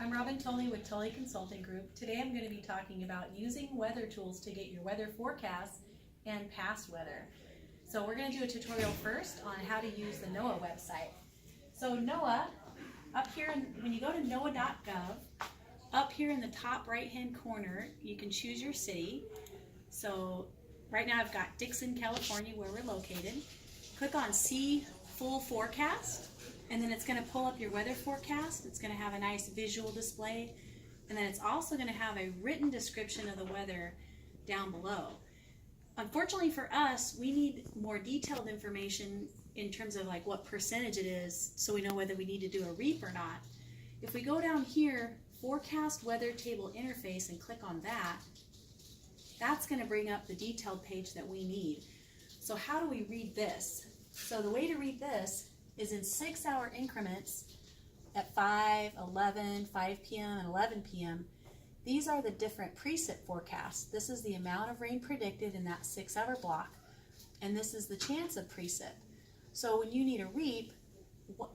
I'm Robin Tully with Tully Consulting Group. Today I'm going to be talking about using weather tools to get your weather forecasts and past weather. So we're going to do a tutorial first on how to use the NOAA website. So NOAA, up here, when you go to NOAA.gov, up here in the top right hand corner, you can choose your city. So right now I've got Dixon, California, where we're located. Click on See Full Forecast, and then it's going to pull up your weather forecast. It's going to have a nice visual display, and then it's also going to have a written description of the weather down below. Unfortunately for us, we need more detailed information in terms of like what percentage it is, so we know whether we need to do a REAP or not. If we go down here, Forecast Weather Table Interface, and click on that, that's going to bring up the detailed page that we need. So how do we read this? So the way to read this is in 6-hour increments at 5, 11, 5 p.m., and 11 p.m. These are the different precip forecasts. This is the amount of rain predicted in that 6-hour block, and this is the chance of precip. So when you need a REAP,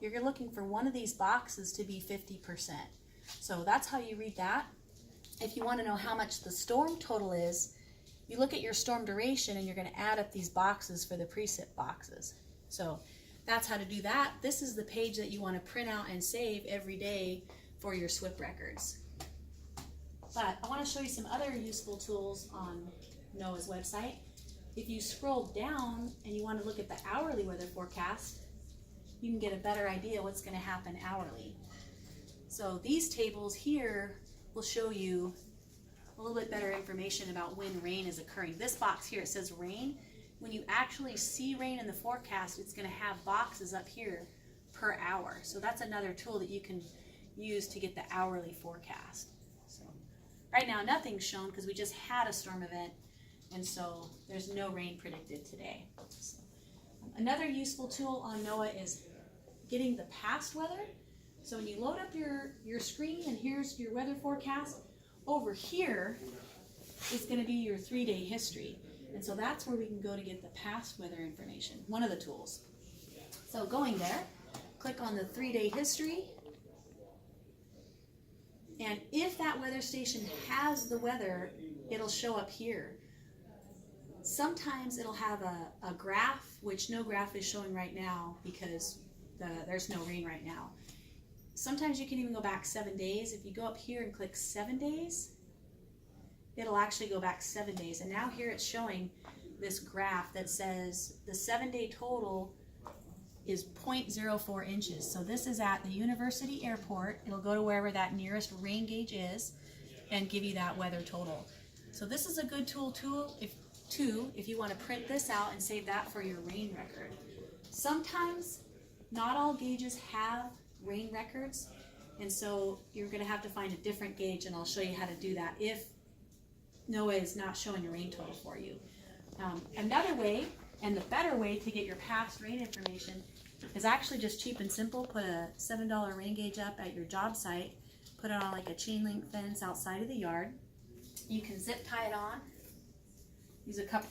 you're looking for one of these boxes to be 50%. So that's how you read that. If you want to know how much the storm total is, you look at your storm duration and you're going to add up these boxes for the precip boxes. So that's how to do that. This is the page that you want to print out and save every day for your SWIP records. But I want to show you some other useful tools on NOAA's website. If you scroll down and you want to look at the hourly weather forecast, you can get a better idea what's going to happen hourly. So these tables here will show you a little bit better information about when rain is occurring. This box here, it says rain. When you actually see rain in the forecast, it's going to have boxes up here per hour. So that's another tool that you can use to get the hourly forecast. So right now nothing's shown because we just had a storm event, and so there's no rain predicted today. So, another useful tool on NOAA is getting the past weather. So when you load up your screen and here's your weather forecast, over here is going to be your 3-day history. And so that's where we can go to get the past weather information, one of the tools. So going there, click on the 3-day history. And if that weather station has the weather, it'll show up here. Sometimes it'll have a graph, which no graph is showing right now because there's no rain right now. Sometimes you can even go back 7 days. If you go up here and click 7 days, it'll actually go back 7 days. And now here it's showing this graph that says the 7-day total is 0.04 inches. So this is at the University Airport. It'll go to wherever that nearest rain gauge is and give you that weather total. So this is a good tool if you want to print this out and save that for your rain record. Sometimes not all gauges have rain records, and so you're going to have to find a different gauge, and I'll show you how to do that if NOAA is not showing a rain total for you. Another way, and the better way to get your past rain information, is actually just cheap and simple. Put a $7 rain gauge up at your job site, put it on like a chain link fence outside of the yard. You can zip tie it on.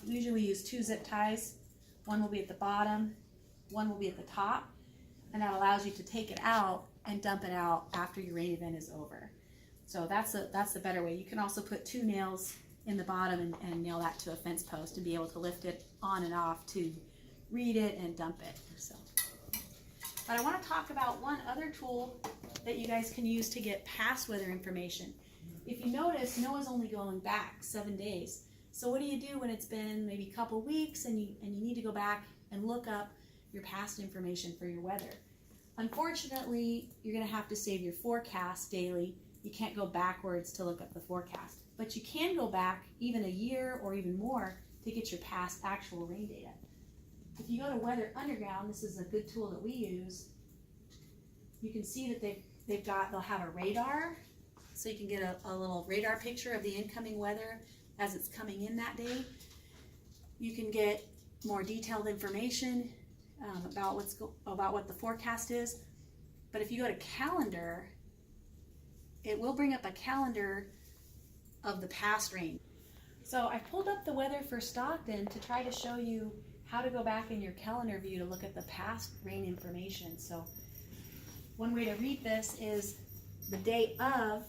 Usually we use 2 zip ties. One will be at the bottom, one will be at the top, and that allows you to take it out and dump it out after your rain event is over. So that's the better way. You can also put 2 nails in the bottom and nail that to a fence post and be able to lift it on and off to read it and dump it. So, but I want to talk about one other tool that you guys can use to get past weather information. If you notice, NOAA's only going back 7 days. So what do you do when it's been maybe a couple weeks and you need to go back and look up your past information for your weather? Unfortunately, you're going to have to save your forecast daily. You can't go backwards to look up the forecast, but you can go back even a year or even more to get your past actual rain data. If you go to Weather Underground, this is a good tool that we use. You can see that they'll have a radar, so you can get a little radar picture of the incoming weather as it's coming in that day. You can get more detailed information about what the forecast is. But if you go to calendar, it will bring up a calendar of the past rain. So I pulled up the weather for Stockton to try to show you how to go back in your calendar view to look at the past rain information. So one way to read this is the day of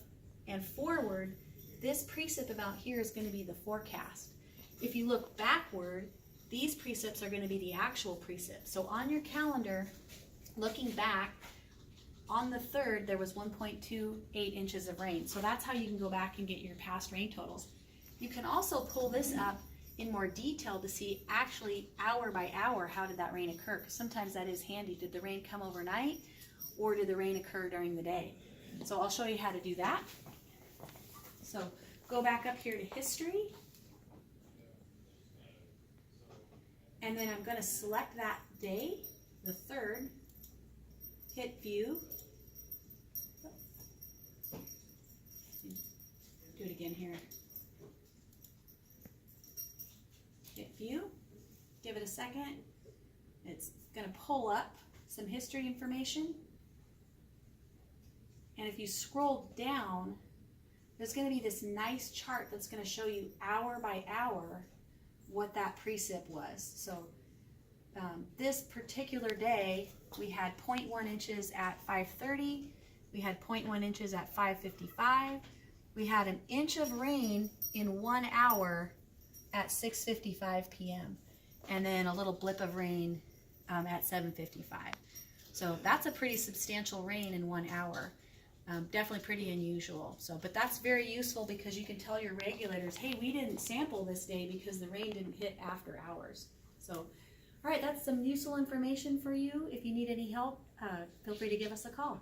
and forward, this precip about here is going to be the forecast. If you look backward, these precips are going to be the actual precip. So on your calendar, looking back, on the 3rd, there was 1.28 inches of rain. So that's how you can go back and get your past rain totals. You can also pull this up in more detail to see actually hour by hour how did that rain occur, because sometimes that is handy. Did the rain come overnight or did the rain occur during the day? So I'll show you how to do that. So go back up here to history, and then I'm going to select that day, the 3rd, hit view, do it again here, hit view, give it a second. It's going to pull up some history information, and if you scroll down, there's going to be this nice chart that's going to show you hour by hour what that precip was. So this particular day, we had 0.1 inches at 5:30, we had 0.1 inches at 5:55, we had an inch of rain in 1 hour at 6:55 p.m. and then a little blip of rain at 7:55. So that's a pretty substantial rain in 1 hour. Definitely pretty unusual. So, but that's very useful because you can tell your regulators, hey, we didn't sample this day because the rain didn't hit after hours. So, all right, that's some useful information for you. If you need any help, feel free to give us a call.